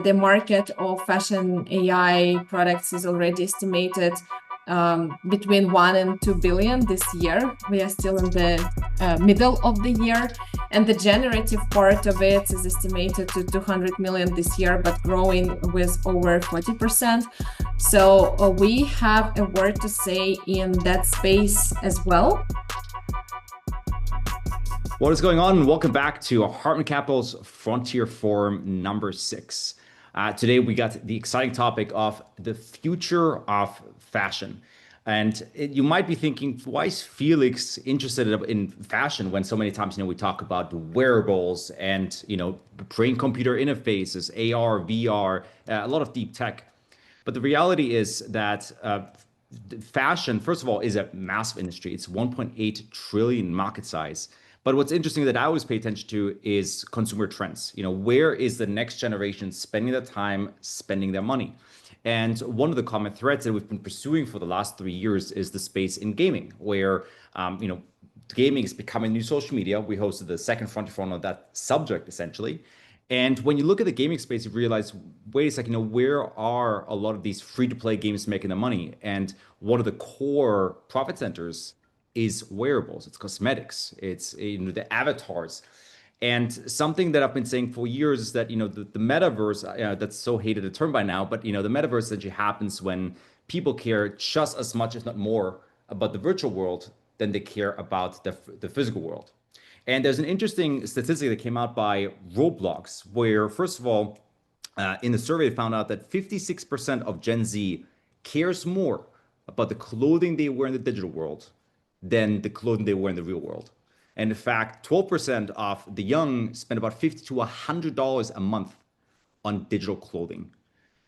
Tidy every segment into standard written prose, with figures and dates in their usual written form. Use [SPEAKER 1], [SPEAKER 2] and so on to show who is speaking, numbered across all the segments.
[SPEAKER 1] The market of fashion AI products is already estimated between 1 and 2 billion this year. We are still in the middle of the year, and the generative part of it is estimated to 200 million this year, but growing with over 40%. So we have a word to say in that space as well.
[SPEAKER 2] What is going on? Welcome back to Hartman Capital's Frontier Forum number 6. Today we got the exciting topic of the future of fashion. And you might be thinking, why is Felix interested in fashion when so many times, we talk about wearables and, brain-computer interfaces, AR, VR, a lot of deep tech. But the reality is that fashion, first of all, is a massive industry. It's 1.8 trillion market size. But what's interesting that I always pay attention to is consumer trends. Where is the next generation spending their time, spending their money? And one of the common threads that we've been pursuing for the last 3 years is the space in gaming, where gaming is becoming new social media. We hosted the second Frontier Forum on that subject, essentially. And when you look at the gaming space, you realize, wait a second, where are a lot of these free-to-play games making their money? And one of the core profit centers is wearables, it's cosmetics, it's the avatars. And something that I've been saying for years is that the metaverse, that's so hated a term by now, but the metaverse essentially happens when people care just as much, if not more, about the virtual world than they care about the physical world. And there's an interesting statistic that came out by Roblox, where first of all, in the survey, they found out that 56% of Gen Z cares more about the clothing they wear in the digital world than the clothing they wear in the real world. And in fact, 12% of the young spend about $50 to $100 a month on digital clothing.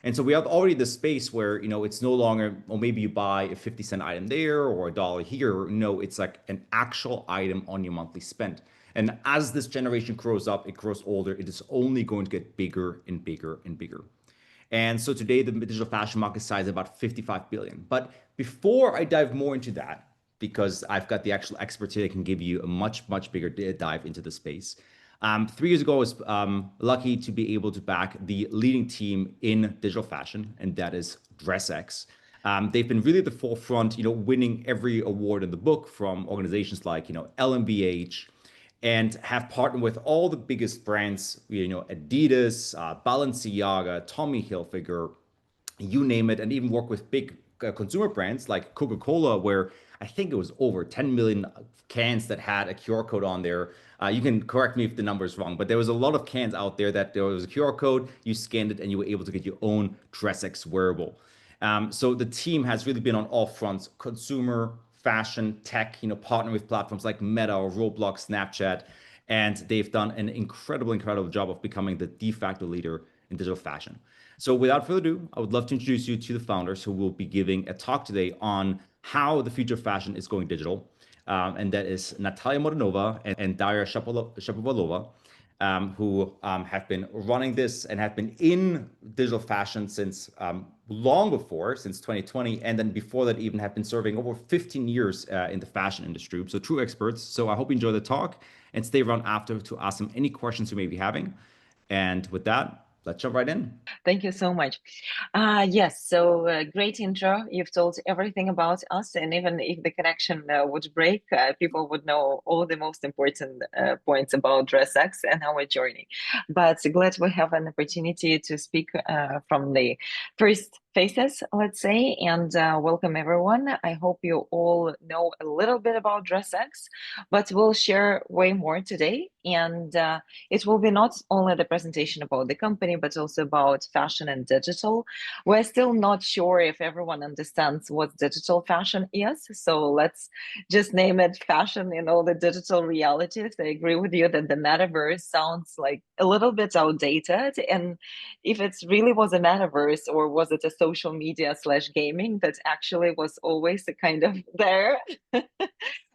[SPEAKER 2] And so we have already the space where, it's no longer, or maybe you buy a 50-cent item there or $1 here. No, it's like an actual item on your monthly spend. And as this generation grows up, it grows older, it is only going to get bigger and bigger and bigger. And so today, the digital fashion market size is about 55 billion. But before I dive more into that, because I've got the actual experts here that can give you a much, much bigger dive into the space. 3 years ago, I was lucky to be able to back the leading team in digital fashion, and that is DRESSX. They've been really at the forefront, winning every award in the book from organizations like, LMBH, and have partnered with all the biggest brands, Adidas, Balenciaga, Tommy Hilfiger, you name it, and even work with big consumer brands like Coca-Cola, where I think it was over 10 million cans that had a QR code on there. You can correct me if the number is wrong, but there was a lot of cans out there that there was a QR code, you scanned it, and you were able to get your own DRESSX wearable. So the team has really been on all fronts: consumer, fashion, tech, partnering with platforms like Meta or Roblox, Snapchat, and they've done an incredible job of becoming the de facto leader in digital fashion. So without further ado, I would love to introduce you to the founders who will be giving a talk today on how the future of fashion is going digital. And that is Natalia Modenova and Daria Shapovalova, who have been running this and have been in digital fashion since long before, since 2020. And then before that, even have been serving over 15 years in the fashion industry. So true experts. So I hope you enjoy the talk and stay around after to ask them any questions you may be having. And with that, let's jump right in.
[SPEAKER 3] Thank you so much. Yes, so great intro. You've told everything about us, and even if the connection would break, people would know all the most important points about DRESSX and our journey. But glad we have an opportunity to speak from the first faces, let's say, and welcome everyone. I hope you all know a little bit about DRESSX, but we'll share way more today. And it will be not only the presentation about the company, but also about fashion and digital. We're still not sure if everyone understands what digital fashion is. So let's just name it fashion in all the digital realities. I agree with you that the metaverse sounds like a little bit outdated. And if it really was a metaverse, or was it a social media / gaming that actually was always a kind of there?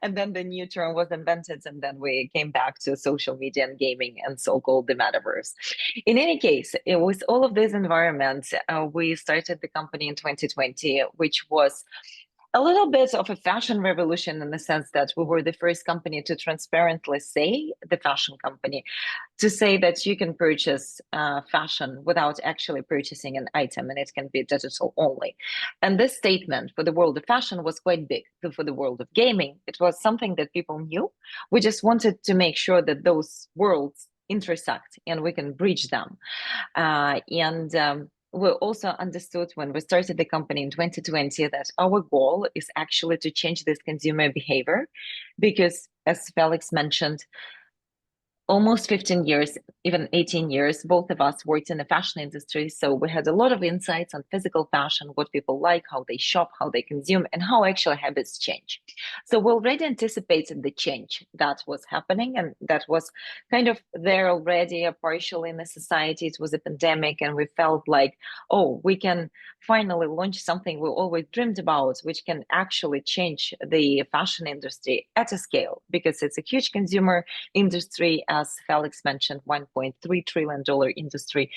[SPEAKER 3] And then the new term was invented, and then we came back to social media and gaming and so-called the metaverse. In any case, with all of these environments, we started the company in 2020, which was A little bit of a fashion revolution in the sense that we were the first company to transparently say, the fashion company, to say that you can purchase fashion without actually purchasing an item, and it can be digital only. And this statement for the world of fashion was quite big. For the world of gaming, it was something that people knew. We just wanted to make sure that those worlds intersect and we can bridge them. We also understood when we started the company in 2020 that our goal is actually to change this consumer behavior, because as Felix mentioned, almost 15 years, even 18 years, both of us worked in the fashion industry. So we had a lot of insights on physical fashion, what people like, how they shop, how they consume, and how actual habits change. So we already anticipated the change that was happening, and that was kind of there already, partially in the society. It was a pandemic, and we felt like, oh, we can finally launch something we always dreamed about, which can actually change the fashion industry at a scale, because it's a huge consumer industry, as Felix mentioned, $1.3 trillion industry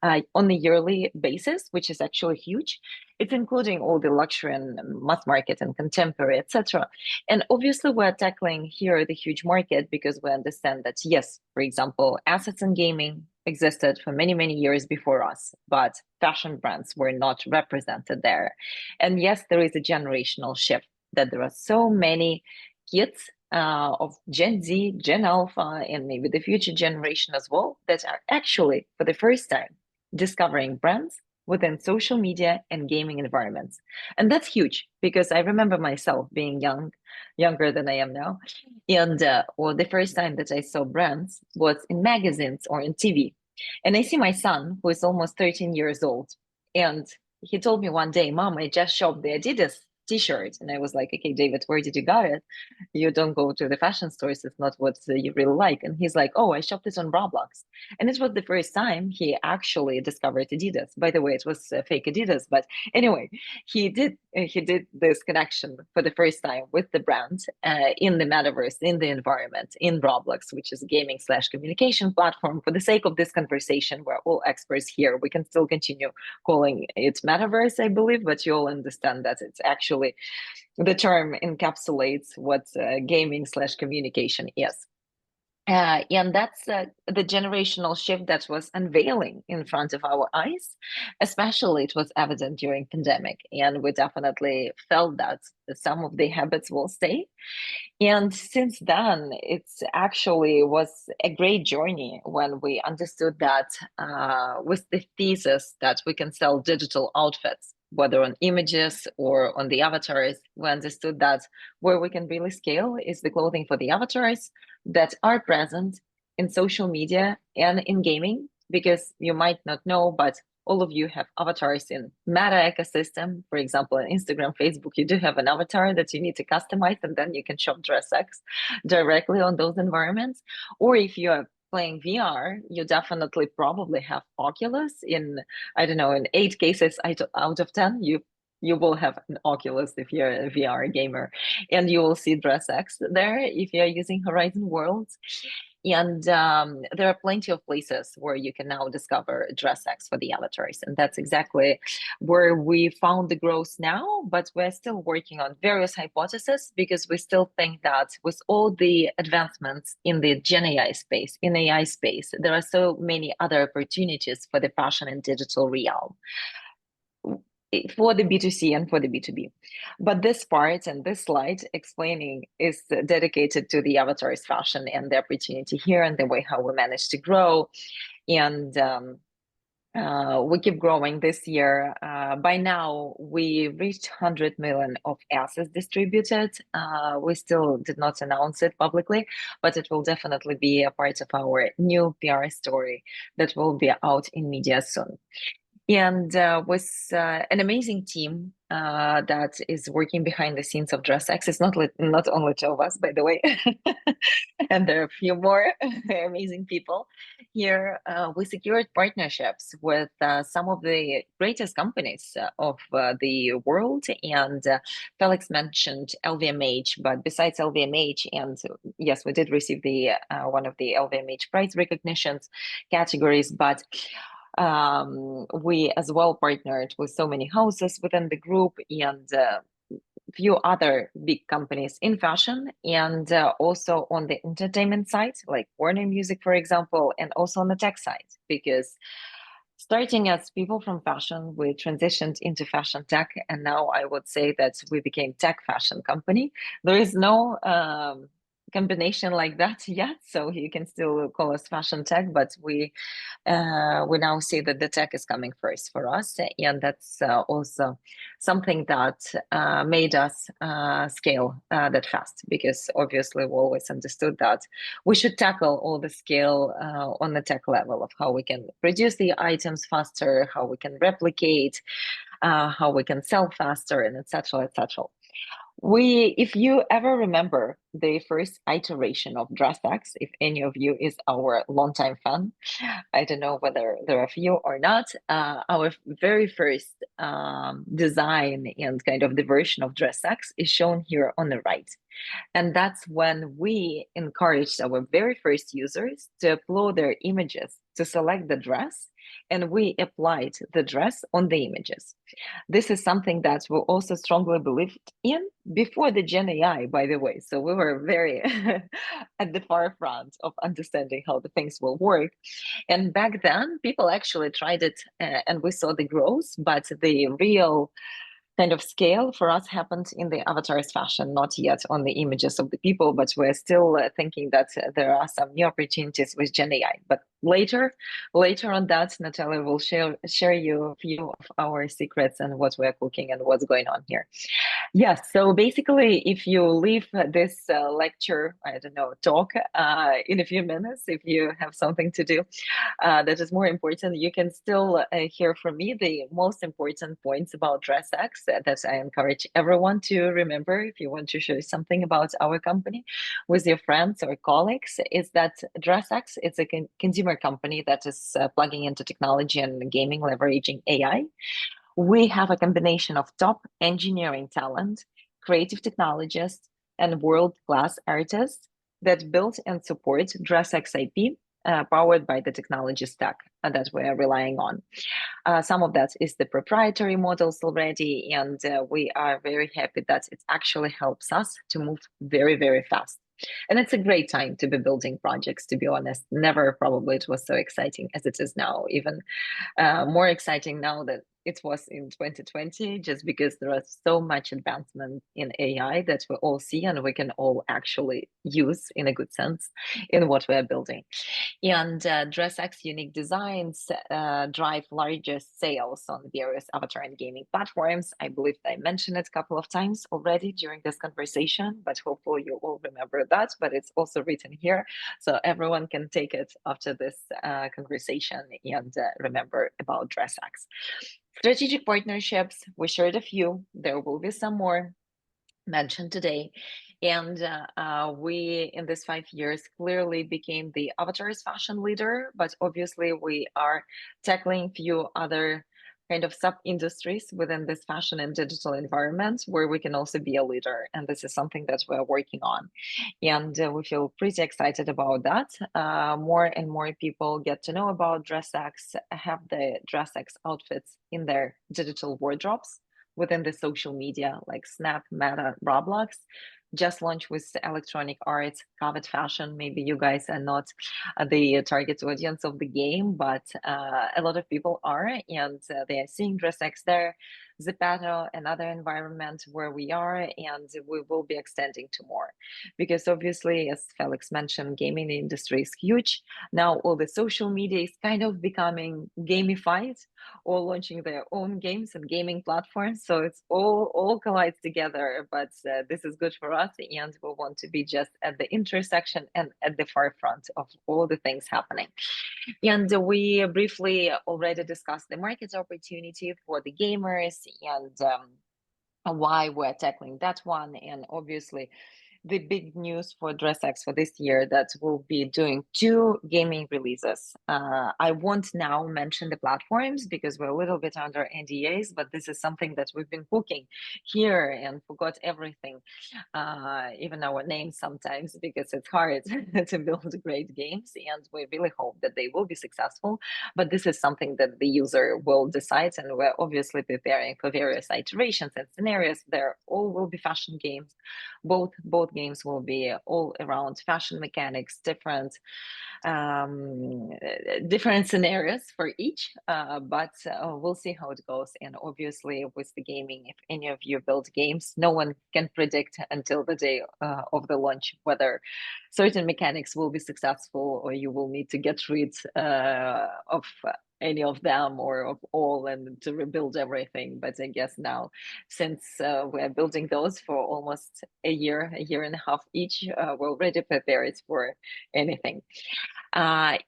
[SPEAKER 3] on a yearly basis, which is actually huge. It's including all the luxury and mass market and contemporary, etc. And obviously, we're tackling here the huge market because we understand that, yes, for example, assets in gaming existed for many, many years before us, but fashion brands were not represented there. And yes, there is a generational shift, that there are so many kids of Gen Z, Gen Alpha, and maybe the future generation as well, that are actually, for the first time, discovering brands within social media and gaming environments. And that's huge, because I remember myself being younger than I am now. And well, the first time that I saw brands was in magazines or in TV. And I see my son, who is almost 13 years old, and he told me one day, Mom, I just shopped the Adidas t-shirt. And I was like, okay, David, where did you got it? You don't go to the fashion stores. It's not what you really like. And he's like, oh, I shopped it on Roblox. And it was the first time he actually discovered Adidas. By the way, it was fake Adidas. But anyway, he did this connection for the first time with the brand in the metaverse, in the environment, in Roblox, which is a gaming / communication platform. For the sake of this conversation, we're all experts here. We can still continue calling it metaverse, I believe, but you all understand that it's actually the term encapsulates what gaming / communication is. And that's the generational shift that was unveiling in front of our eyes. Especially it was evident during pandemic, and we definitely felt that some of the habits will stay. And since then, it's actually was a great journey when we understood that with the thesis that we can sell digital outfits, whether on images or on the avatars, we understood that where we can really scale is the clothing for the avatars that are present in social media and in gaming, because you might not know, but all of you have avatars in Meta ecosystem. For example, on Instagram, Facebook, you do have an avatar that you need to customize, and then you can shop DRESSX directly on those environments. Or if you are playing VR, you definitely probably have Oculus in, I don't know, in 8 cases out of 10, you will have an Oculus if you're a VR gamer, and you will see DRESSX there if you're using Horizon Worlds. And there are plenty of places where you can now discover DRESSX for the avatars. And that's exactly where we found the growth now, but we're still working on various hypotheses, because we still think that with all the advancements in the Gen AI space, in AI space, there are so many other opportunities for the fashion and digital realm, for the B2C and for the B2B. But this part and this slide explaining is dedicated to the avatars fashion and the opportunity here and the way how we managed to grow. And we keep growing this year. By now, we reached 100 million of assets distributed. We still did not announce it publicly, but it will definitely be a part of our new PR story that will be out in media soon. And with an amazing team that is working behind the scenes of DRESSX. It's not only 2 of us, by the way, and there are a few more amazing people here. We secured partnerships with some of the greatest companies of the world. And Felix mentioned LVMH, but besides LVMH, and yes, we did receive the one of the LVMH prize recognitions categories, but we as well partnered with so many houses within the group, and few other big companies in fashion, and also on the entertainment side, like Warner Music, for example, and also on the tech side, because starting as people from fashion, we transitioned into fashion tech, and now I would say that we became tech fashion company. There is no combination like that yet, so you can still call us fashion tech, but we now see that the tech is coming first for us, and that's also something that made us scale that fast, because obviously we always understood that we should tackle all the scale on the tech level of how we can produce the items faster, how we can replicate, how we can sell faster, and etc., etc. If you ever remember the first iteration of DRESSX, if any of you is our longtime fan, I don't know whether there are a few or not, our very first design and kind of the version of DRESSX is shown here on the right. And that's when we encouraged our very first users to upload their images to select the dress, and we applied the dress on the images. This is something that we also strongly believed in before the Gen AI, by the way. So we were very at the forefront of understanding how the things will work. And back then, people actually tried it and we saw the growth, but the real kind of scale for us happened in the avatars fashion, not yet on the images of the people, but we're still thinking that there are some new opportunities with Gen AI. But later on that, Natalia will share you a few of our secrets and what we're cooking and what's going on here. Yes, so basically, if you leave this lecture, I don't know, talk in a few minutes, if you have something to do that is more important, you can still hear from me the most important points about DRESSX that I encourage everyone to remember if you want to share something about our company with your friends or colleagues, is that DRESSX is a consumer company that is plugging into technology and gaming, leveraging AI. We have a combination of top engineering talent, creative technologists, and world-class artists that build and support DRESSX IP, powered by the technology stack that we're relying on. Some of that is the proprietary models already, and we are very happy that it actually helps us to move very, very fast. And it's a great time to be building projects, to be honest. Never probably it was so exciting as it is now, even more exciting now that it was in 2020, just because there is so much advancement in AI that we all see and we can all actually use in a good sense in what we're building. And DRESSX unique designs drive largest sales on various avatar and gaming platforms. I believe I mentioned it a couple of times already during this conversation, but hopefully you all remember that, but it's also written here. So everyone can take it after this conversation and remember about DRESSX. Strategic partnerships, we shared a few. There will be some more mentioned today. And we, in these 5 years, clearly became the avatars fashion leader, but obviously we are tackling few other kind of sub-industries within this fashion and digital environment where we can also be a leader. And this is something that we're working on. And we feel pretty excited about that. More and more people get to know about DRESSX, have the DRESSX outfits in their digital wardrobes within the social media like Snap, Meta, Roblox. Just launched with electronic arts, covered fashion. Maybe you guys are not the target audience of the game, but a lot of people are, and they are seeing DRESSX there. Zepato, another environment where we are, and we will be extending to more. Because obviously, as Felix mentioned, gaming industry is huge. Now all the social media is kind of becoming gamified, or launching their own games and gaming platforms. So it's all collides together, but this is good for us, and we want to be just at the intersection and at the forefront of all the things happening. And we briefly already discussed the market opportunity for the gamers and why we're tackling that one. And obviously, the big news for DRESSX for this year that we'll be doing 2 gaming releases. I won't now mention the platforms because we're a little bit under NDAs, but this is something that we've been cooking here and forgot everything, even our names sometimes, because it's hard to build great games, and we really hope that they will be successful. But this is something that the user will decide, and we're obviously preparing for various iterations and scenarios. They're all will be fashion games. Both games will be all around fashion mechanics, different scenarios for each, but we'll see how it goes. And obviously with the gaming, if any of you build games, no one can predict until the day of the launch whether certain mechanics will be successful or you will need to get rid of any of them or of all and to rebuild everything. But I guess now, since we're building those for almost a year and a half each, we're already prepared for anything.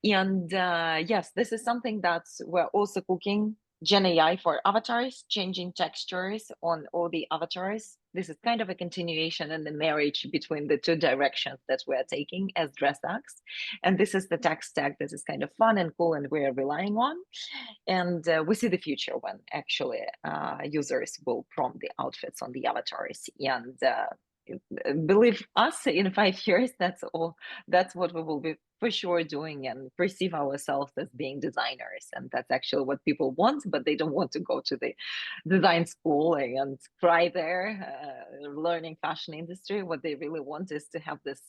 [SPEAKER 3] Yes, this is something that we're also cooking. Gen AI for avatars, changing textures on all the avatars. This is kind of a continuation and the marriage between the 2 directions that we're taking as DRESSX. And this is the tech stack that is kind of fun and cool and we're relying on. And we see the future when actually users will prompt the outfits on the avatars. And believe us, in 5 years, that's what we will be for sure doing and perceive ourselves as being designers. And that's actually what people want, but they don't want to go to the design school and cry there, learning fashion industry. What they really want is to have this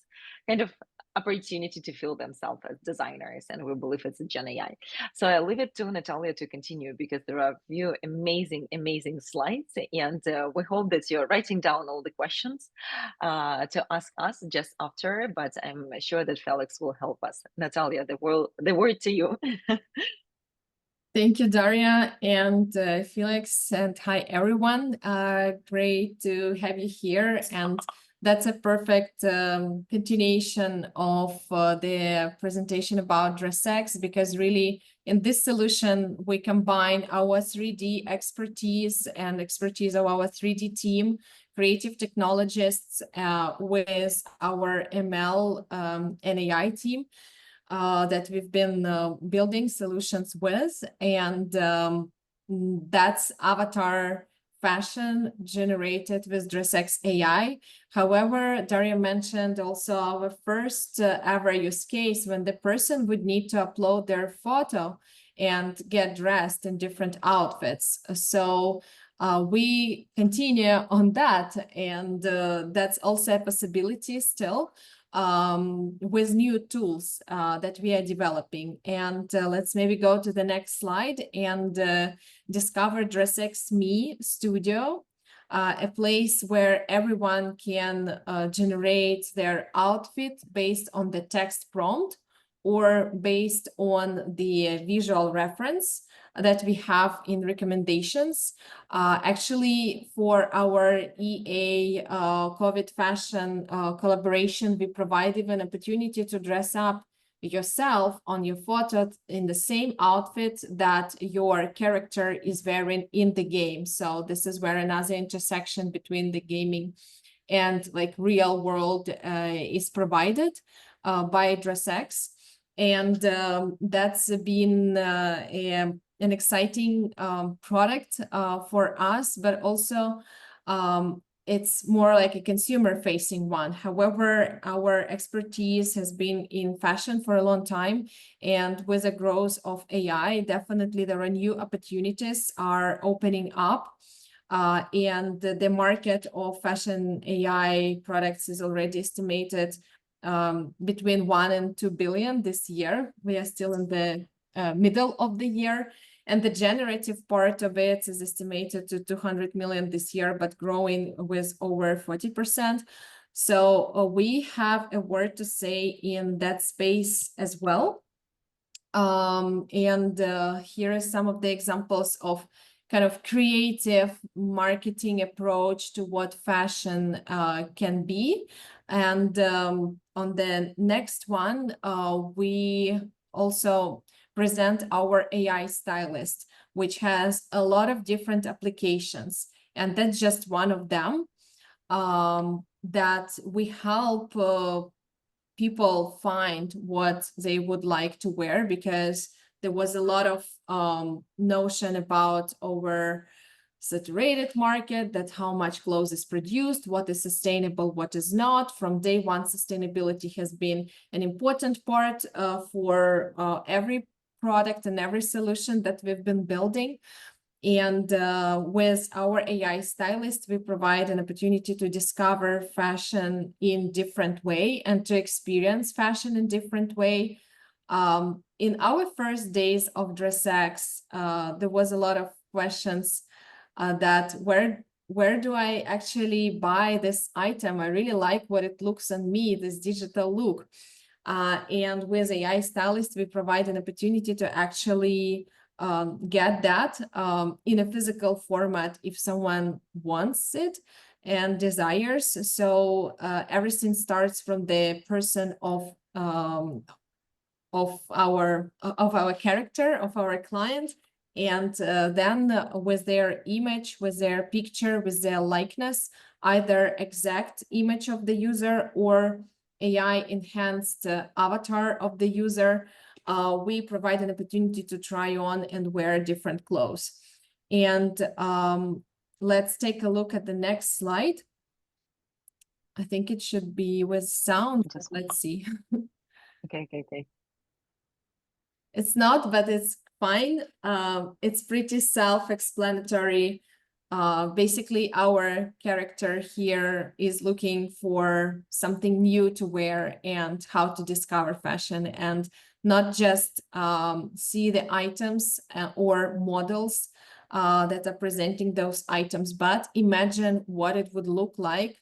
[SPEAKER 3] kind of opportunity to feel themselves as designers, and we believe it's a Gen AI. So I leave it to Natalia to continue because there are a few amazing slides, and we hope that you're writing down all the questions to ask us just after, but I'm sure that Felix will help us. Natalia, the word to you.
[SPEAKER 1] Thank you, Daria and Felix, and hi, everyone. Great to have you here. And that's a perfect continuation of the presentation about DRESSX, because really in this solution, we combine our 3D expertise and expertise of our 3D team, creative technologists, with our ML and AI team that we've been building solutions with. And that's avatar fashion generated with DRESSX AI. However, Daria mentioned also our first ever use case when the person would need to upload their photo and get dressed in different outfits. So we continue on that, and that's also a possibility still with new tools that we are developing. And let's maybe go to the next slide and discover DRESSX Me Studio, a place where everyone can generate their outfit based on the text prompt or based on the visual reference that we have in recommendations. Actually, for our EA COVID fashion collaboration, we provide even an opportunity to dress up yourself on your photo in the same outfit that your character is wearing in the game. So this is where another intersection between the gaming and like real world is provided by DRESSX. And that's been an exciting product for us, but also it's more like a consumer-facing one. However, our expertise has been in fashion for a long time, and with the growth of AI, definitely there are new opportunities are opening up. And the market of fashion AI products is already estimated between 1 and 2 billion this year. We are still in the middle of the year, and the generative part of it is estimated to 200 million this year, but growing with over 40%. So we have a word to say in that space as well. And here are some of the examples of kind of creative marketing approach to what fashion can be. And on the next one, we also present our AI stylist, which has a lot of different applications. And that's just one of them. that we help people find what they would like to wear, because there was a lot of notion about over saturated market, that how much clothes is produced, what is sustainable, what is not. From day one, sustainability has been an important part for every product and every solution that we've been building. And with our AI stylist, we provide an opportunity to discover fashion in different way and to experience fashion in different way. In our first days of DRESSX, there was a lot of questions that where do I actually buy this item? I really like what it looks on me, this digital look. And with AI stylist, we provide an opportunity to actually get that in a physical format if someone wants it and desires. So everything starts from the person of our character, of our client, and then with their image, with their picture, with their likeness, either exact image of the user or AI enhanced avatar of the user, we provide an opportunity to try on and wear different clothes. And let's take a look at the next slide. I think it should be with sound. Let's see.
[SPEAKER 3] Okay.
[SPEAKER 1] It's not, but it's fine. It's pretty self-explanatory. Basically, our character here is looking for something new to wear and how to discover fashion, and not just see the items or models that are presenting those items, but imagine what it would look like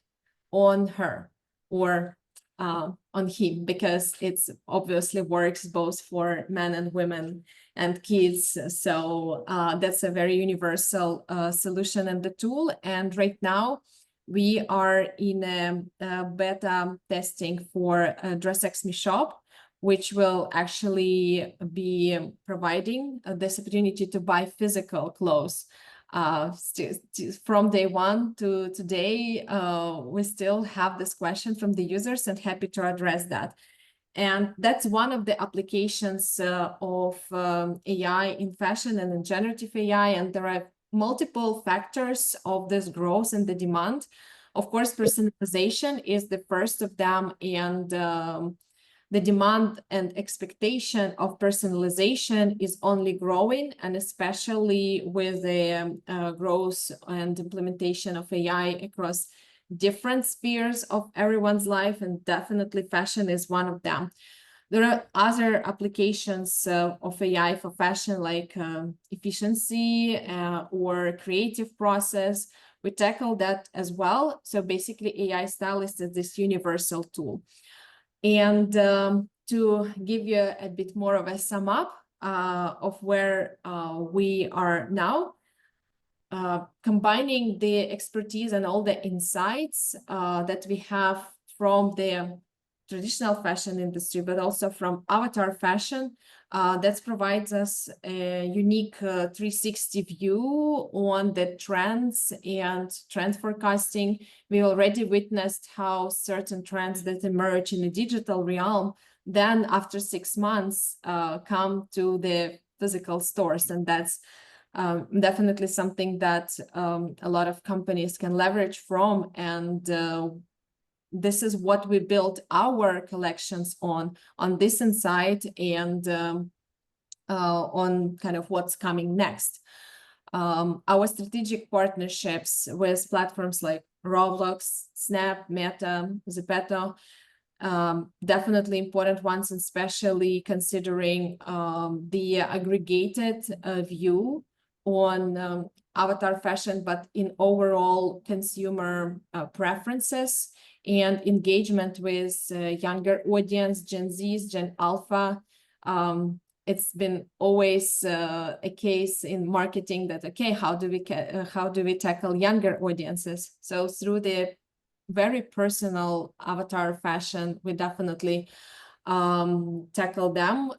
[SPEAKER 1] on her or on him, because it's obviously works both for men and women and kids. So that's a very universal solution and the tool. And right now we are in a beta testing for DRESSX Me Shop, which will actually be providing this opportunity to buy physical clothes. From day one to today, we still have this question from the users, and happy to address that. And that's one of the applications of AI in fashion and in generative AI. And there are multiple factors of this growth and the demand. Of course, personalization is the first of them, and the demand and expectation of personalization is only growing, and especially with the growth and implementation of AI across different spheres of everyone's life, and definitely fashion is one of them. There are other applications of AI for fashion, like efficiency or creative process. We tackle that as well. So basically, AI Stylist is this universal tool. And to give you a bit more of a sum up of where we are now, combining the expertise and all the insights that we have from the traditional fashion industry, but also from avatar fashion, that provides us a unique 360 view on the trends and trend forecasting. We already witnessed how certain trends that emerge in the digital realm, then after 6 months, come to the physical stores. And that's definitely something that a lot of companies can leverage from. And this is what we built our collections on this insight, and on kind of what's coming next. Our strategic partnerships with platforms like Roblox, Snap, Meta, Zepeto, definitely important ones, especially considering the aggregated view on avatar fashion, but in overall consumer preferences and engagement with younger audience, Gen Zs, Gen Alpha. It's been always a case in marketing that, okay, how do we tackle younger audiences? So through the very personal avatar fashion, we definitely tackle them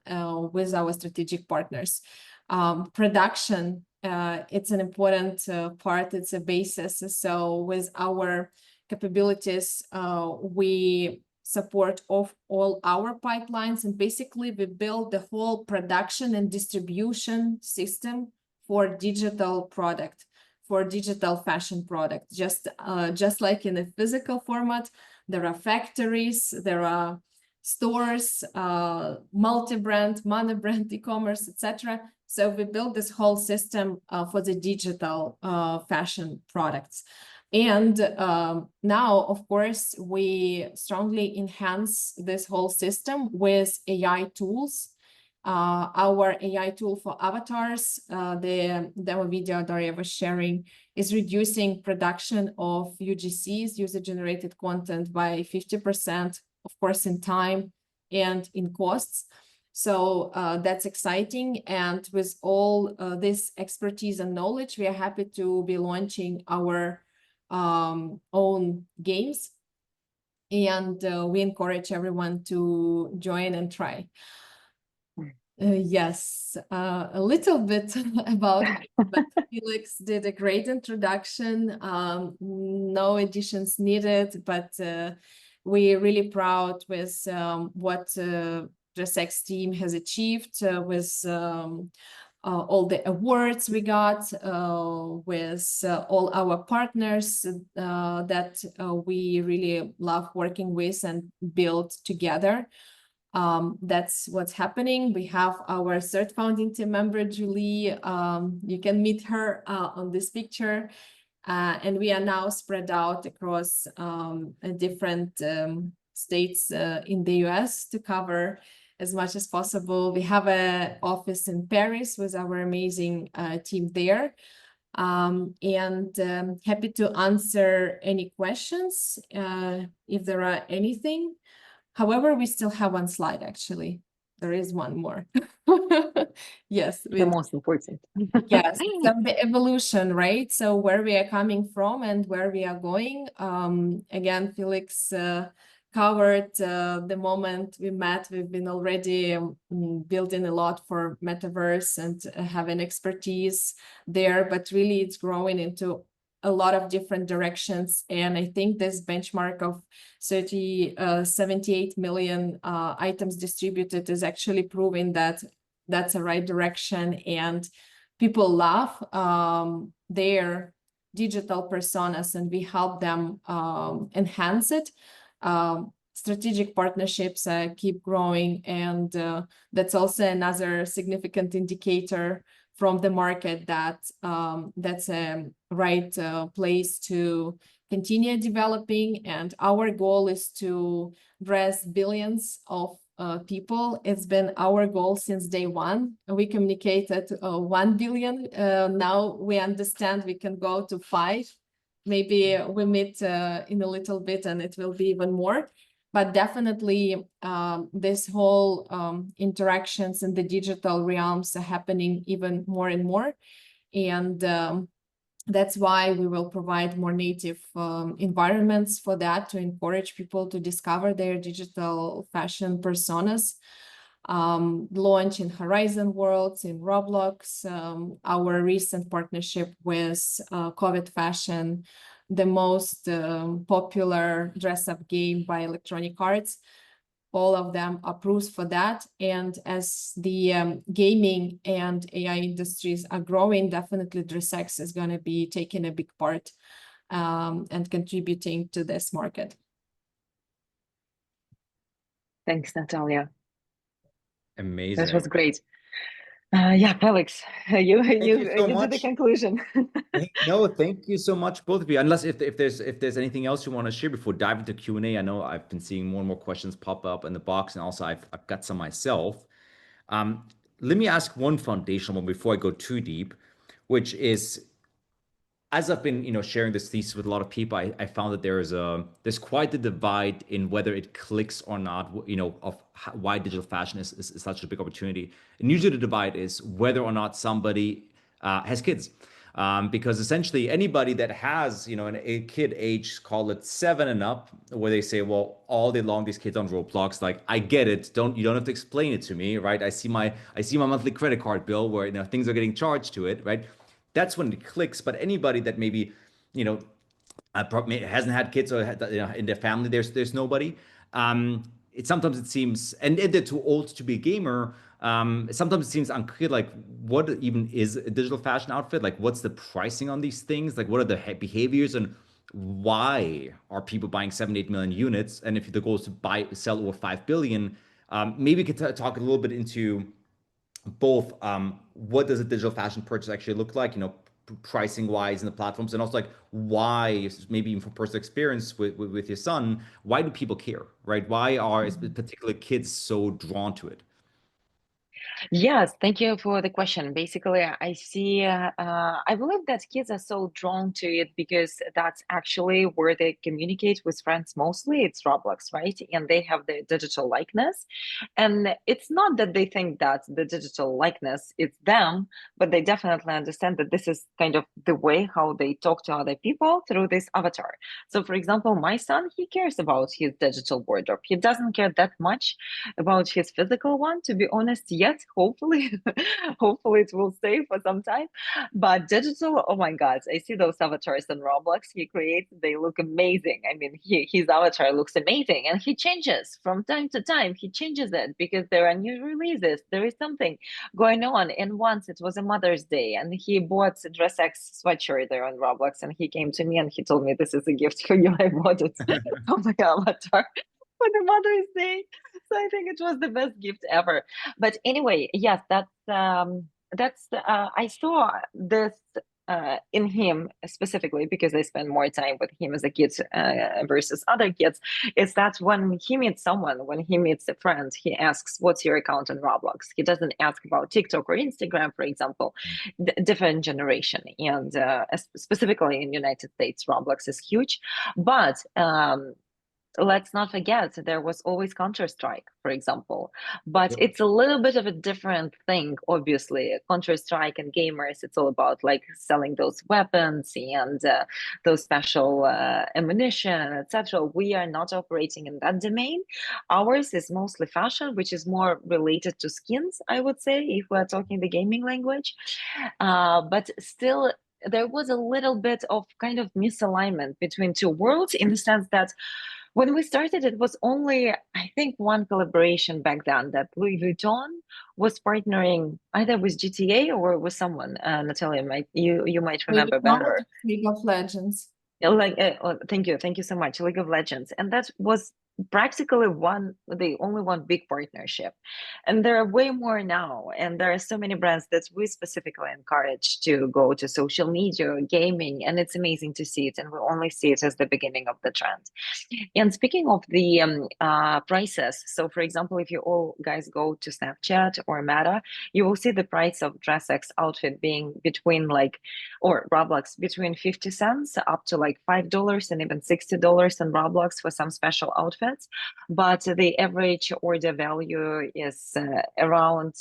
[SPEAKER 1] with our strategic partners. Production, it's an important part, it's a basis. So with our capabilities. We support of all our pipelines, and basically we build the whole production and distribution system for digital product, for digital fashion product. Just like in a physical format, there are factories, there are stores, multi-brand, mono-brand, e-commerce, etc. So we built this whole system for the digital fashion products. And now, of course, we strongly enhance this whole system with AI tools. Our AI tool for avatars, the demo video Daria was sharing, is reducing production of UGCs, user-generated content, by 50%, of course, in time and in costs. So that's exciting. And with all this expertise and knowledge, we are happy to be launching our own games. And we encourage everyone to join and try. Yes, a little bit about it, but Felix did a great introduction. No additions needed, but we're really proud with what DRESSX team has achieved with all the awards we got, with all our partners that we really love working with and build together. That's what's happening. We have our third founding team member, Julie. You can meet her on this picture. And we are now spread out across different states in the US to cover as much as possible. We have an office in Paris with our amazing team there. And happy to answer any questions if there are anything. However, we still have one slide, actually. There is one more. Yes.
[SPEAKER 3] The most important.
[SPEAKER 1] Yes, so the evolution, right? So where we are coming from and where we are going. Again, Felix covered the moment we met. We've been already building a lot for Metaverse and having expertise there, but really it's growing into a lot of different directions. And I think this benchmark of 78 million items distributed is actually proving that that's the right direction, and people love their digital personas, and we help them enhance it. Strategic partnerships keep growing, and that's also another significant indicator from the market that that's a right place to continue developing. And our goal is to address billions of people. It's been our goal since day one. We communicated 1 billion. Now we understand we can go to 5. Maybe we meet in a little bit and it will be even more. But definitely this whole interactions in the digital realms are happening even more and more. And that's why we will provide more native environments for that, to encourage people to discover their digital fashion personas. Launch in Horizon Worlds, in Roblox, our recent partnership with COVID Fashion, the most popular dress-up game by Electronic Arts. All of them are proofs for that. And as the gaming and AI industries are growing, definitely DRESSX is going to be taking a big part and contributing to this market.
[SPEAKER 3] Thanks, Natalia.
[SPEAKER 2] Amazing.
[SPEAKER 3] That was great. Yeah, Felix, you did the conclusion.
[SPEAKER 2] No, thank you so much, both of you. Unless if there's anything else you want to share before diving into Q&A, I know I've been seeing more and more questions pop up in the box, and also I've got some myself. Let me ask one foundational one before I go too deep, which is, as I've been sharing this thesis with a lot of people, I found that there's quite the divide in whether it clicks or not, of why digital fashion is such a big opportunity. And usually the divide is whether or not somebody has kids. Because essentially anybody that has a kid age, call it 7 and up, where they say, well, all day long these kids on Roblox, like, I get it, you don't have to explain it to me, right? I see my monthly credit card bill where things are getting charged to it, right? That's when it clicks. But anybody that maybe probably hasn't had kids or in their family there's nobody. It sometimes it seems, and if they're too old to be a gamer, sometimes it seems unclear like what even is a digital fashion outfit, like what's the pricing on these things, like what are the behaviors and why are people buying 7 8 million units, and if the goal is to sell over 5 billion. Maybe we could talk a little bit into both what does a digital fashion purchase actually look like, pricing wise in the platforms, and also like why, maybe even from personal experience with your son, why do people care, right? Why are particular kids so drawn to it?
[SPEAKER 3] Yes, thank you for the question. Basically, I see, I believe that kids are so drawn to it because that's actually where they communicate with friends mostly. It's Roblox, right? And they have the digital likeness. And it's not that they think that the digital likeness is them, but they definitely understand that this is kind of the way how they talk to other people through this avatar. So, for example, my son, he cares about his digital wardrobe. He doesn't care that much about his physical one, to be honest, yet. Hopefully, hopefully it will stay for some time. But digital, oh my God, I see those avatars in Roblox he creates. They look amazing. I mean, his avatar looks amazing, and he changes from time to time. He changes it because there are new releases. There is something going on. And once it was a Mother's Day, and he bought a DRESSX sweatshirt there on Roblox, and he came to me and he told me, "This is a gift for you. I bought it for my avatar for the Mother's Day." So I think it was the best gift ever. But anyway, yes, that's I saw this in him specifically because I spend more time with him as a kid versus other kids. Is that when he meets someone, when he meets a friend, he asks, "What's your account on Roblox?" He doesn't ask about TikTok or Instagram, for example. Different generation, and specifically in United States, Roblox is huge, but let's not forget there was always Counter-Strike, for example. But
[SPEAKER 2] Yep.
[SPEAKER 3] it's a little bit of a different thing, obviously. Counter-Strike and gamers, it's all about like selling those weapons and those special ammunition, etc. We are not operating in that domain. Ours is mostly fashion, which is more related to skins, I would say, if we're talking the gaming language. But still, there was a little bit of kind of misalignment between two worlds, in the sense that when we started, it was only, I think, one collaboration back then, that Louis Vuitton was partnering either with GTA or with someone. Natalia, you might
[SPEAKER 1] Maybe
[SPEAKER 3] remember
[SPEAKER 1] not
[SPEAKER 3] better.
[SPEAKER 1] League of Legends.
[SPEAKER 3] Like, oh, thank you so much, League of Legends, and that was practically the only one big partnership, and there are way more now, and there are so many brands that we specifically encourage to go to social media, gaming, and it's amazing to see it, and we only see it as the beginning of the trend. And speaking of the prices, so for example, if you all guys go to Snapchat or Meta, you will see the price of DRESSX outfit being between like, or Roblox, between 50 cents up to like $5 and even $60 in Roblox for some special outfits. But the average order value is around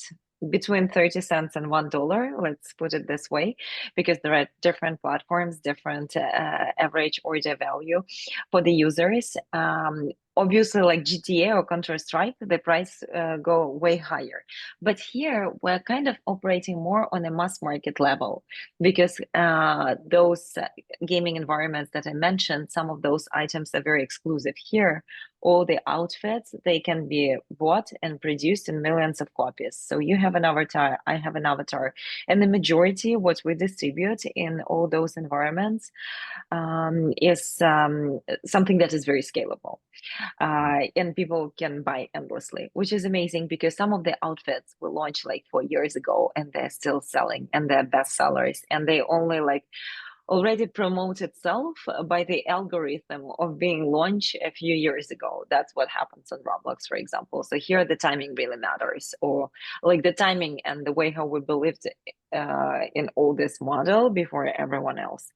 [SPEAKER 3] between 30 cents and $1, let's put it this way, because there are different platforms, different average order value for the users. Obviously, like GTA or Counter-Strike, the price go way higher. But here we're kind of operating more on a mass market level, because those gaming environments that I mentioned, some of those items are very exclusive. Here, all the outfits, they can be bought and produced in millions of copies. So you have an avatar, I have an avatar, and the majority what we distribute in all those environments is something that is very scalable, and people can buy endlessly, which is amazing because some of the outfits were launched like 4 years ago and they're still selling and they're bestsellers, and they only like already promote itself by the algorithm of being launched a few years ago. That's what happens on Roblox, for example. So here the timing really matters, or like the timing and the way how we believed in all this model before everyone else.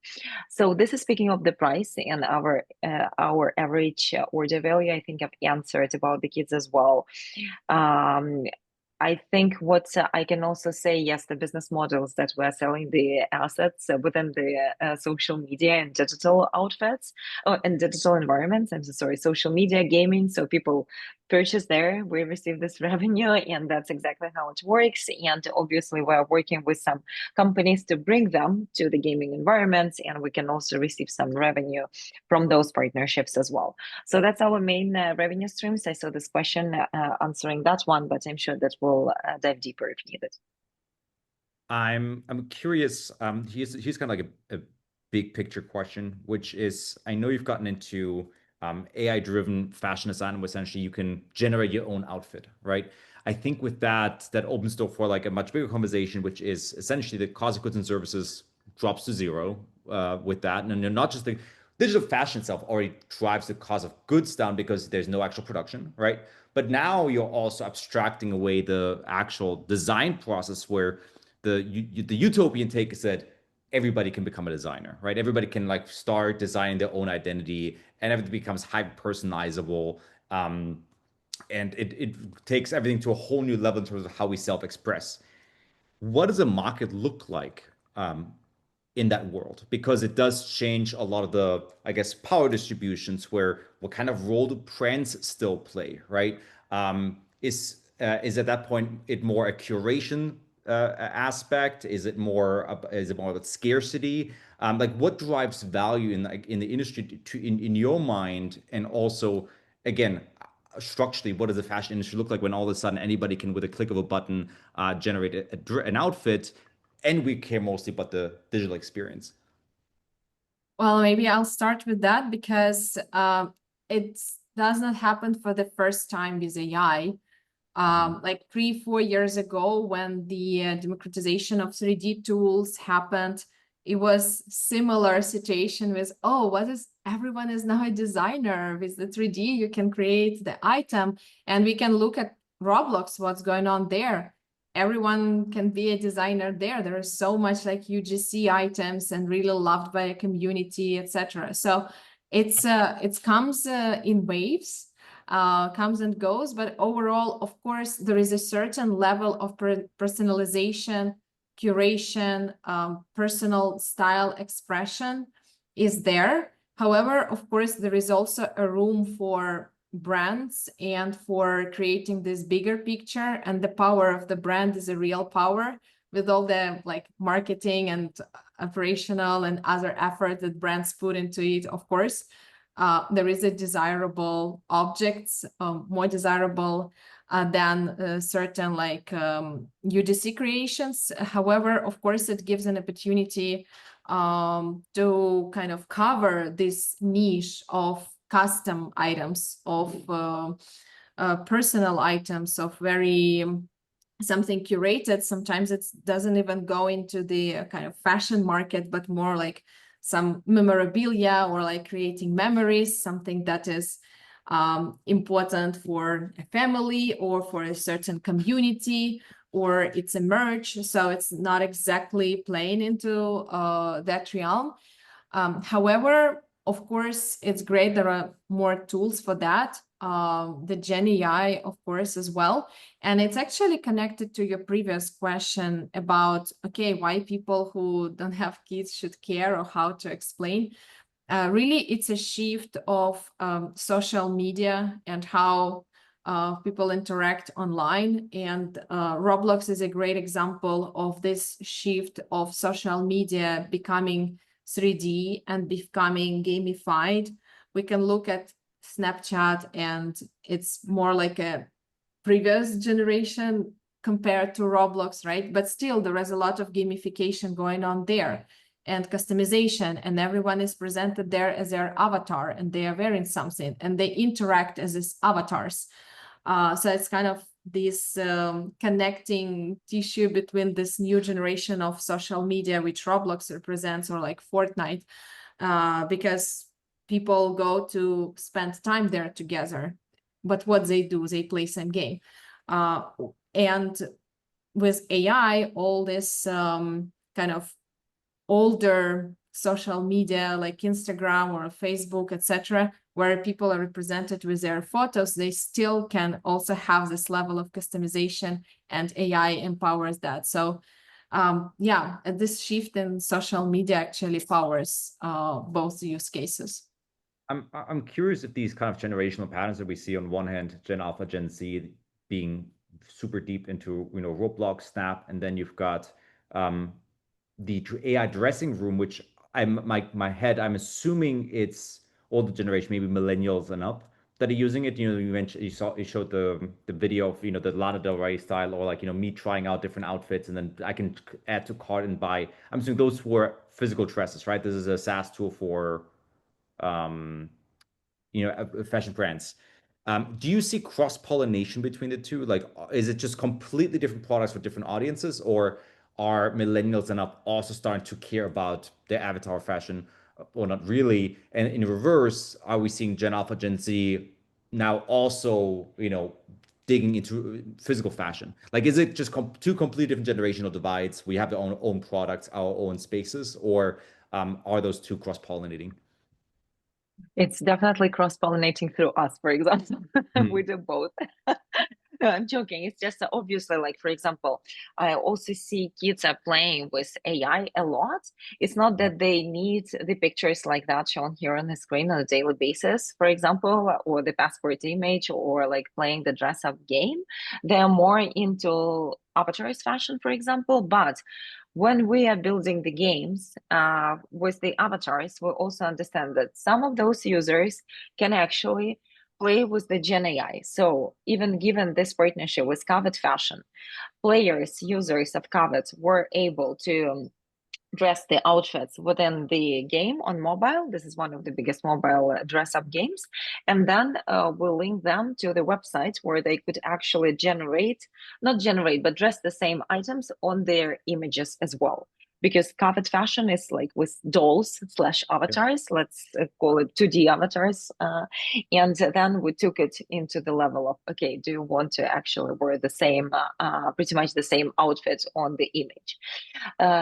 [SPEAKER 3] So this is speaking of the price and our average order value. I think I've answered about the kids as well. Um, I think what I can also say, yes, the business models that we're selling the assets within the social media and digital outfits and digital environments. I'm so sorry, social media, gaming. So people purchase there, we receive this revenue, and that's exactly how it works. And obviously, we're working with some companies to bring them to the gaming environments, and we can also receive some revenue from those partnerships as well. So that's our main revenue streams. I saw this question answering that one, but I'm sure that we'll dive deeper if needed.
[SPEAKER 2] I'm curious. Here's kind of like a big picture question, which is, I know you've gotten into AI-driven fashion design, where essentially you can generate your own outfit, right? I think with that opens door for like a much bigger conversation, which is essentially the cost of goods and services drops to zero with that, and not just the digital fashion itself already drives the cost of goods down because there's no actual production, right? But now you're also abstracting away the actual design process, where the utopian take is that everybody can become a designer, right? Everybody can like start designing their own identity, and everything becomes hyper personalizable. And it takes everything to a whole new level in terms of how we self-express. What does a market look like in that world? Because it does change a lot of the, I guess, power distributions, where what kind of role do brands still play, right? Is at that point it more a curation aspect? Is it more about scarcity? Like, what drives value in the industry in your mind? And also, again, structurally, what does the fashion industry look like when all of a sudden anybody can, with a click of a button, generate an outfit, and we care mostly about the digital experience?
[SPEAKER 1] Well, maybe I'll start with that because it does not happen for the first time with AI. Like 3-4 years ago, when the democratization of 3D tools happened, it was similar situation with, oh, everyone is now a designer. With the 3D, you can create the item, and we can look at Roblox, what's going on there. Everyone can be a designer there. There is so much like UGC items and really loved by a community, etc. So it comes in waves. Comes and goes, but overall, of course, there is a certain level of personalization, curation, personal style expression is there. However, of course, there is also a room for brands and for creating this bigger picture, and the power of the brand is a real power, with all the like marketing and operational and other effort that brands put into it. Of course, there is a desirable objects, more desirable than certain like UGC creations. However, of course, it gives an opportunity to kind of cover this niche of custom items, of personal items, of very something curated. Sometimes it doesn't even go into the kind of fashion market, but more like some memorabilia, or like creating memories, something that is important for a family or for a certain community, or it's a merch. So it's not exactly playing into that realm. However, of course, it's great. There are more tools for that. The Gen AI, of course, as well. And it's actually connected to your previous question about, okay, why people who don't have kids should care, or how to explain. Really, it's a shift of social media and how people interact online. And Roblox is a great example of this shift of social media becoming 3D and becoming gamified. We can look at Snapchat, and it's more like a previous generation compared to Roblox, right? But still, there is a lot of gamification going on there, and customization, and everyone is presented there as their avatar, and they are wearing something, and they interact as these avatars. So it's kind of this connecting tissue between this new generation of social media, which Roblox represents, or like Fortnite, because people go to spend time there together. But what they do, they play some game. And with AI, all this kind of older social media like Instagram or Facebook, etc., where people are represented with their photos, they still can also have this level of customization, and AI empowers that. So yeah, this shift in social media actually powers both use cases.
[SPEAKER 2] I'm curious if these kind of generational patterns that we see on one hand, Gen Alpha, Gen Z being super deep into Roblox, Snap, and then you've got the AI dressing room, which I'm assuming it's older generation, maybe millennials and up, that are using it. You mentioned you showed the video of the Lana Del Rey style, or like me trying out different outfits, and then I can add to cart and buy. I'm assuming those were physical dresses, right? This is a SaaS tool for um, fashion brands. Do you see cross-pollination between the two? Like, is it just completely different products for different audiences, or are millennials and up also starting to care about their avatar fashion, or not really? And in reverse, are we seeing Gen Alpha, Gen Z now also, digging into physical fashion? Like, is it just two completely different generational divides? We have our own products, our own spaces, or are those two cross-pollinating?
[SPEAKER 3] It's definitely cross-pollinating through us, for example. We
[SPEAKER 2] Mhm.
[SPEAKER 3] do both. No, I'm joking. It's just obviously, like, for example, I also see kids are playing with AI a lot. It's not that they need the pictures like that shown here on the screen on a daily basis, for example, or the passport image, or like playing the dress up game. They're more into avatars fashion, for example. But when we are building the games with the avatars, we also understand that some of those users can actually play with the Gen AI. So even given this partnership with Covet Fashion, players, users of Covet were able to dress the outfits within the game on mobile. This is one of the biggest mobile dress up games. And then we'll link them to the website where they could actually not generate, but dress the same items on their images as well. Because Covet Fashion is like with dolls slash avatars, let's call it 2D avatars. And then we took it into the level of, okay, do you want to actually wear the same, pretty much the same outfit on the image?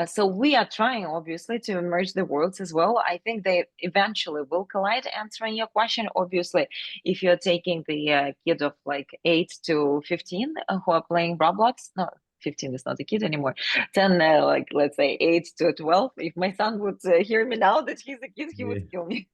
[SPEAKER 3] So we are trying, obviously, to merge the worlds as well. I think they eventually will collide. Answering your question, obviously, if you're taking the kid of like 8 to 15 who are playing Roblox, no, 15 is not a kid anymore. 10, like let's say 8 to 12. If my son would hear me now that he's a kid, he would kill me.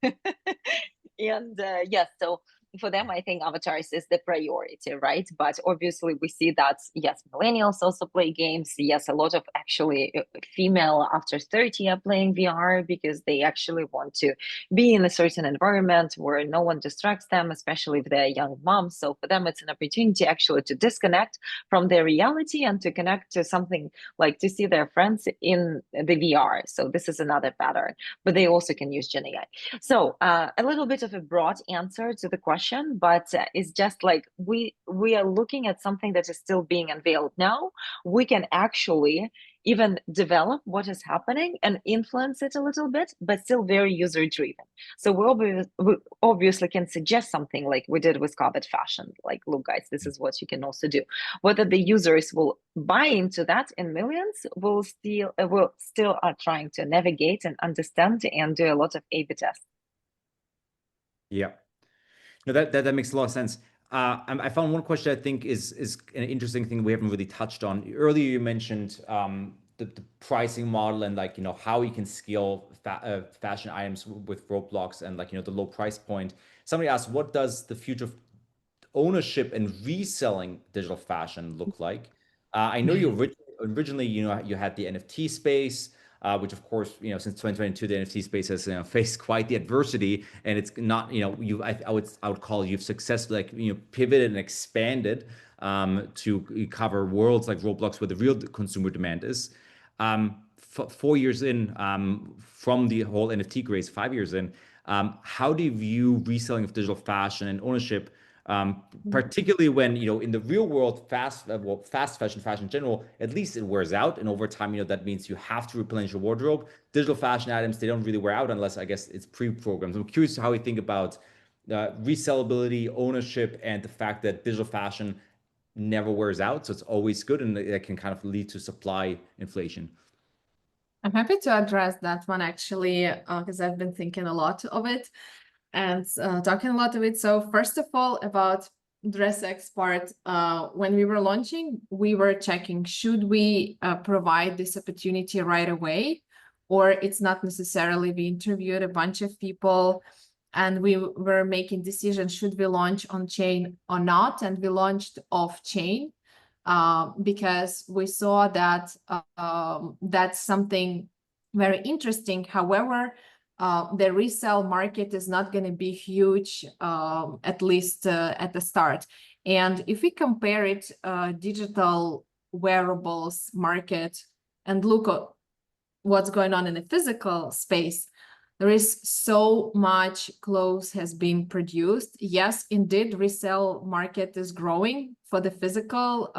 [SPEAKER 3] And yes, so for them, I think avatars is the priority, right? But obviously, we see that, yes, millennials also play games. Yes, a lot of actually female after 30 are playing VR because they actually want to be in a certain environment where no one distracts them, especially if they're young moms. So for them, it's an opportunity actually to disconnect from their reality and to connect to something like to see their friends in the VR. So this is another pattern, but they also can use Gen AI. So a little bit of a broad answer to the question, but it's just like we are looking at something that is still being unveiled now. We can actually even develop what is happening and influence it a little bit, but still very user driven. So we obviously can suggest something like we did with Covet Fashion, like, look, guys, this is what you can also do. Whether the users will buy into that in millions, will still are trying to navigate and understand and do a lot of A/B tests.
[SPEAKER 2] Yeah. No, that makes a lot of sense. I found one question I think is an interesting thing we haven't really touched on. Earlier, you mentioned the pricing model and like how you can scale fashion items with Roblox and like the low price point. Somebody asked, what does the future of ownership and reselling digital fashion look like? I know you originally you had the NFT space. Which of course, since 2022, the NFT space has faced quite the adversity, and it's not, I would call you've successfully like pivoted and expanded to cover worlds like Roblox, where the real consumer demand is. 4 years in from the whole NFT craze, 5 years in, how do you view reselling of digital fashion and ownership? Particularly when in the real world, fast fashion in general, at least it wears out, and over time, that means you have to replenish your wardrobe. Digital fashion items, they don't really wear out unless, I guess, it's pre-programmed. I'm curious how you think about resellability, ownership, and the fact that digital fashion never wears out, so it's always good, and it can kind of lead to supply inflation.
[SPEAKER 1] I'm happy to address that one actually, because I've been thinking a lot of it and talking a lot of it. So first of all, about DRESSX part, when we were launching, we were checking, should we provide this opportunity right away? Or it's not necessarily. We interviewed a bunch of people and we were making decisions, should we launch on chain or not? And we launched off chain because we saw that that's something very interesting. However, the resale market is not going to be huge, at least at the start. And if we compare it, digital wearables market, and look at what's going on in the physical space, there is so much clothes has been produced. Yes, indeed, resale market is growing for the physical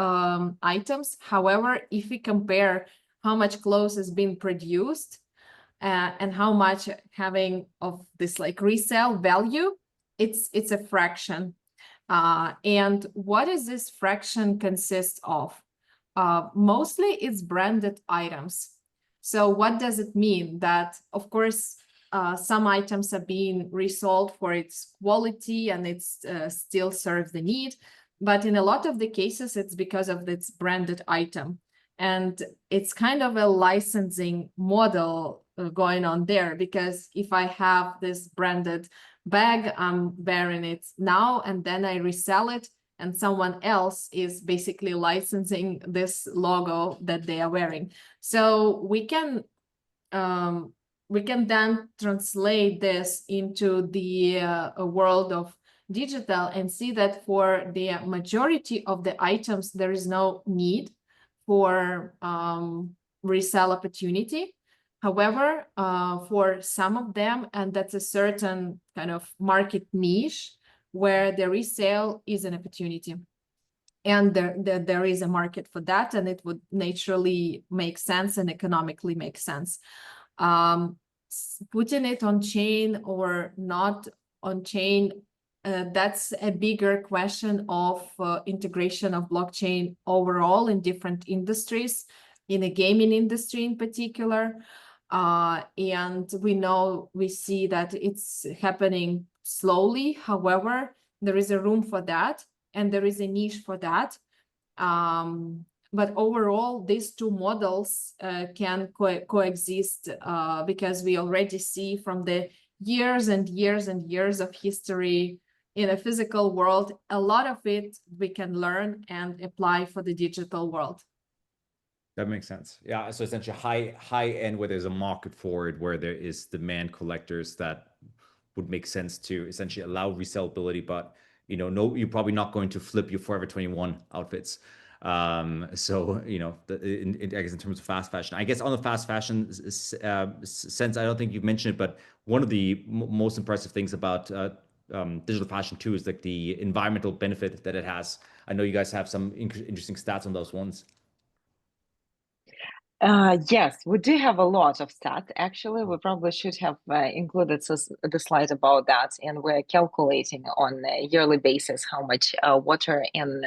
[SPEAKER 1] items. However, if we compare how much clothes has been produced and how much having of this like resale value, it's a fraction. And what is this fraction consist of? Mostly it's branded items. So what does it mean? That, of course, some items are being resold for its quality and it's still serves the need. But in a lot of the cases, it's because of its branded item. And it's kind of a licensing model going on there, because if I have this branded bag, I'm wearing it now, and then I resell it, and someone else is basically licensing this logo that they are wearing. So we can then translate this into the world of digital and see that for the majority of the items, there is no need for resale opportunity. However, for some of them, and that's a certain kind of market niche where the resale is an opportunity. And there is a market for that, and it would naturally make sense and economically make sense. Putting it on chain or not on chain, that's a bigger question of integration of blockchain overall in different industries, in the gaming industry in particular. And we see that it's happening slowly. However, there is a room for that, and there is a niche for that. But overall, these two models can coexist because we already see from the years and years and years of history in a physical world, a lot of it we can learn and apply for the digital world.
[SPEAKER 2] That makes sense. Yeah. So essentially high end where there's a market for it, where there is demand collectors, that would make sense to essentially allow resellability, but no, you're probably not going to flip your Forever 21 outfits. So, I guess in terms of fast fashion, I guess on the fast fashion sense, I don't think you've mentioned it, but one of the most impressive things about digital fashion too is like the environmental benefit that it has. I know you guys have some interesting stats on those ones.
[SPEAKER 3] Yes, we do have a lot of stats. Actually, we probably should have included the slide about that. And we're calculating on a yearly basis how much water and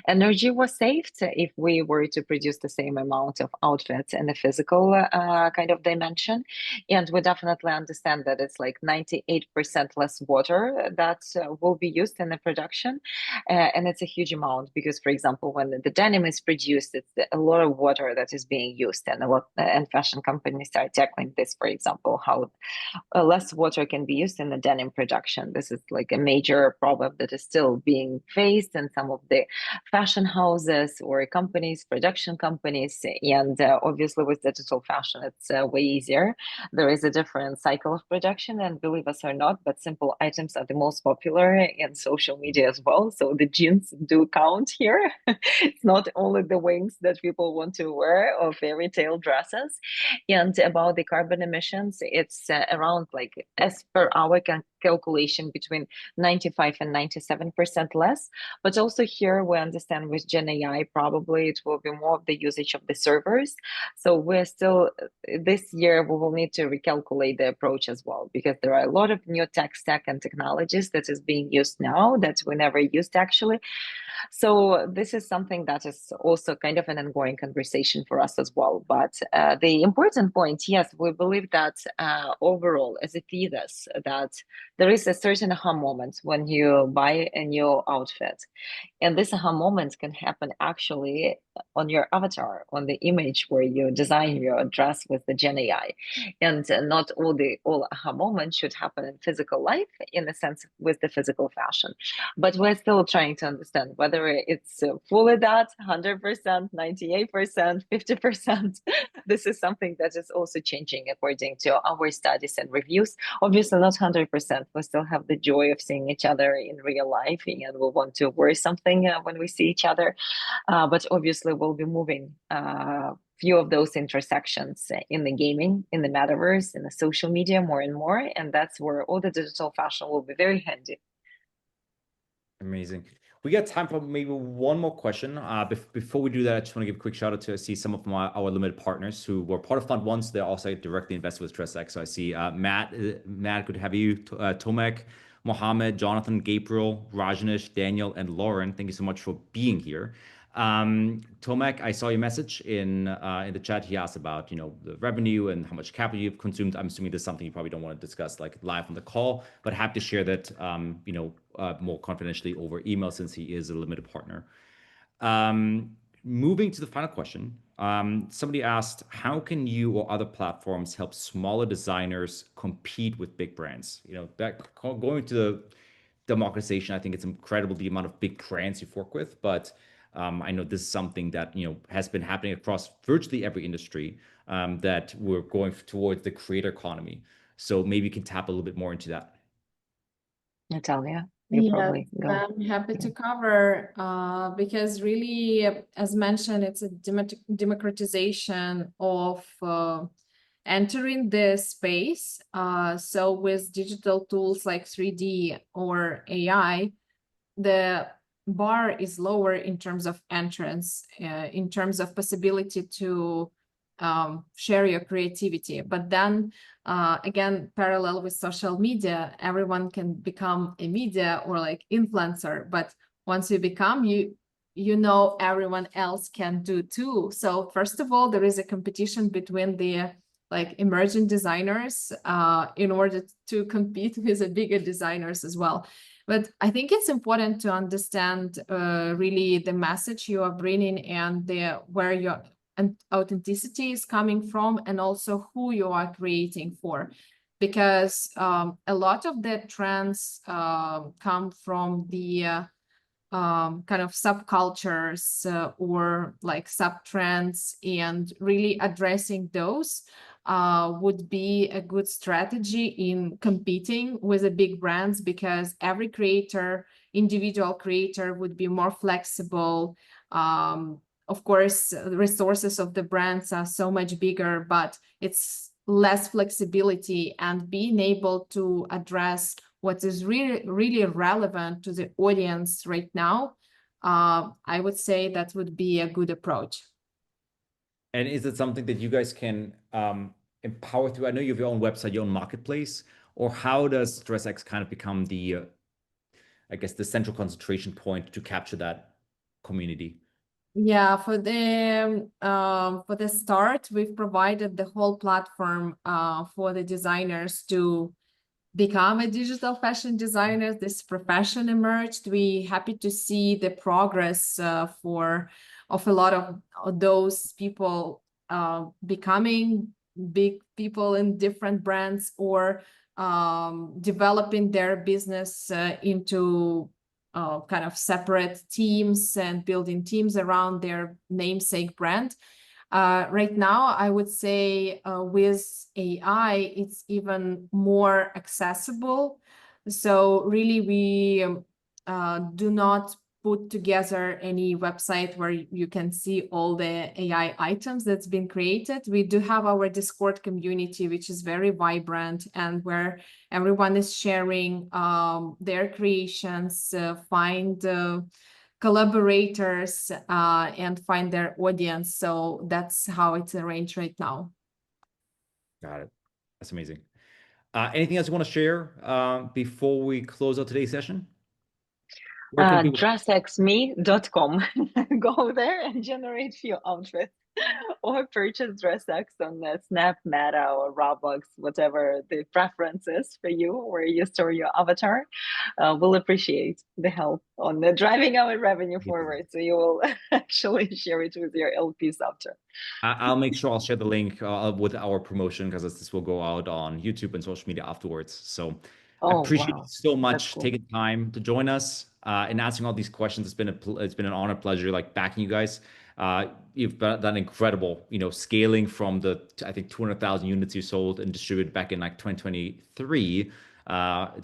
[SPEAKER 3] energy was saved if we were to produce the same amount of outfits in the physical kind of dimension. And we definitely understand that it's like 98% less water that will be used in the production. And it's a huge amount because, for example, when the denim is produced, it's a lot of water that is being used. And fashion companies are tackling this, for example, how less water can be used in the denim production. This is like a major problem that is still being faced in some of the fashion houses or companies, production companies. And obviously with digital fashion, it's way easier. There is a different cycle of production, and believe us or not, but simple items are the most popular in social media as well. So the jeans do count here. It's not only the wings that people want to wear or fairy tale dresses. And about the carbon emissions, it's around, like, as per our calculation, between 95 and 97% less. But also here we understand with Gen AI, probably it will be more of the usage of the servers. So we're still, this year, we will need to recalculate the approach as well, because there are a lot of new tech stack and technologies that is being used now that we never used actually. So this is something that is also kind of an ongoing conversation for us as well. But the important point, yes, we believe that overall, as a thesis, that there is a certain aha moment when you buy a new outfit. And this aha moment can happen actually on your avatar, on the image where you design your dress with the Gen AI. And not all aha moments should happen in physical life, in a sense, with the physical fashion. But we're still trying to understand whether it's fully that 100%, 98%, 50%. This is something that is also changing according to our studies and reviews. Obviously, not 100%. We still have the joy of seeing each other in real life, and we want to wear something when we see each other. But obviously, we'll be moving few of those intersections in the gaming, in the metaverse, in the social media more and more. And that's where all the digital fashion will be very handy.
[SPEAKER 2] Amazing. We got time for maybe one more question. Before we do that, I just want to give a quick shout out to see some of our limited partners who were part of Fund One. So they're also directly invested with DRESSX. So I see Matt, good to have you, Tomek, Mohammed, Jonathan, Gabriel, Rajanish, Daniel, and Lauren. Thank you so much for being here. Tomek, I saw your message in the chat. He asked about, the revenue and how much capital you've consumed. I'm assuming this is something you probably don't want to discuss like live on the call, but happy to share that, more confidentially over email since he is a limited partner. Moving to the final question, somebody asked, how can you or other platforms help smaller designers compete with big brands? Going to the democratization, I think it's incredible the amount of big brands you've worked with, but I know this is something that has been happening across virtually every industry, that we're going towards the creator economy. So maybe you can tap a little bit more into that.
[SPEAKER 3] Natalia,
[SPEAKER 1] probably go. I'm happy to cover because really, as mentioned, it's a democratization of entering the space. So with digital tools like 3D or AI, the bar is lower in terms of entrance, in terms of possibility to share your creativity. But then again, parallel with social media, everyone can become a media or like influencer. But once you become, everyone else can do too. So first of all, there is a competition between the like emerging designers in order to compete with the bigger designers as well. But I think it's important to understand really the message you are bringing and where your authenticity is coming from, and also who you are creating for. Because a lot of the trends come from the kind of subcultures or like sub-trends, and really addressing those would be a good strategy in competing with the big brands, because every individual creator would be more flexible. Of course, the resources of the brands are so much bigger, but it's less flexibility, and being able to address what is really, really relevant to the audience right now. I would say that would be a good approach.
[SPEAKER 2] And is it something that you guys can empower through? I know you have your own website, your own marketplace, or how does DRESSX kind of become the, I guess, the central concentration point to capture that community?
[SPEAKER 1] Yeah, for the start, we've provided the whole platform for the designers to become a digital fashion designer. This profession emerged. We're happy to see the progress of a lot of those people becoming big people in different brands, or developing their business into kind of separate teams and building teams around their namesake brand. Right now, I would say with AI, it's even more accessible. So really, we do not put together any website where you can see all the AI items that's been created. We do have our Discord community, which is very vibrant, and where everyone is sharing their creations, find collaborators, and find their audience. So that's how it's arranged right now.
[SPEAKER 2] Got it. That's amazing. Anything else you want to share before we close out today's session? Where can people?
[SPEAKER 3] DRESSXme.com. Go there and generate few outfits or purchase DRESSX on Snap, Meta, or Roblox, whatever the preference is for you, where you store your avatar. We'll appreciate the help on driving our revenue forward. So you will actually share it with your LPs after.
[SPEAKER 2] I'll make sure I'll share the link with our promotion because this will go out on YouTube and social media afterwards. So I
[SPEAKER 3] Oh,
[SPEAKER 2] appreciate you
[SPEAKER 3] wow.
[SPEAKER 2] so
[SPEAKER 3] That's
[SPEAKER 2] much
[SPEAKER 3] cool.
[SPEAKER 2] taking time to join us and answering all these questions. It's been an honor, pleasure, like backing you guys. You've done incredible, scaling from the I think 200,000 units you sold and distributed back in like 2023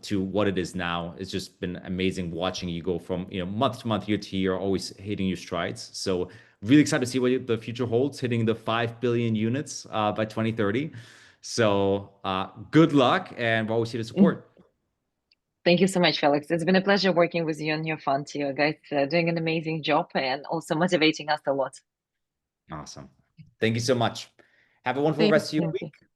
[SPEAKER 2] to what it is now. It's just been amazing watching you go from month to month, year to year, always hitting your strides. So really excited to see what the future holds, hitting the 5 billion units by 2030. So good luck, and we're always here to support.
[SPEAKER 3] Thank you so much, Felix. It's been a pleasure working with you and your fund. You guys doing an amazing job and also motivating us a lot.
[SPEAKER 2] Awesome. Thank you so much. Have a wonderful
[SPEAKER 1] Thank
[SPEAKER 2] rest of your
[SPEAKER 3] Thank
[SPEAKER 2] week.
[SPEAKER 3] you.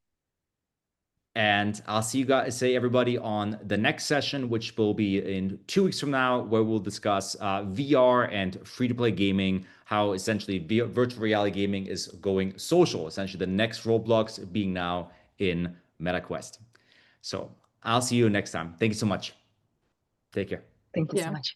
[SPEAKER 2] And I'll see you guys, everybody, on the next session, which will be in 2 weeks from now, where we'll discuss VR and free-to-play gaming, how essentially virtual reality gaming is going social, essentially the next Roblox being now in MetaQuest. So I'll see you next time. Thank you so much. Take care.
[SPEAKER 3] Thank you so
[SPEAKER 1] you.
[SPEAKER 3] much.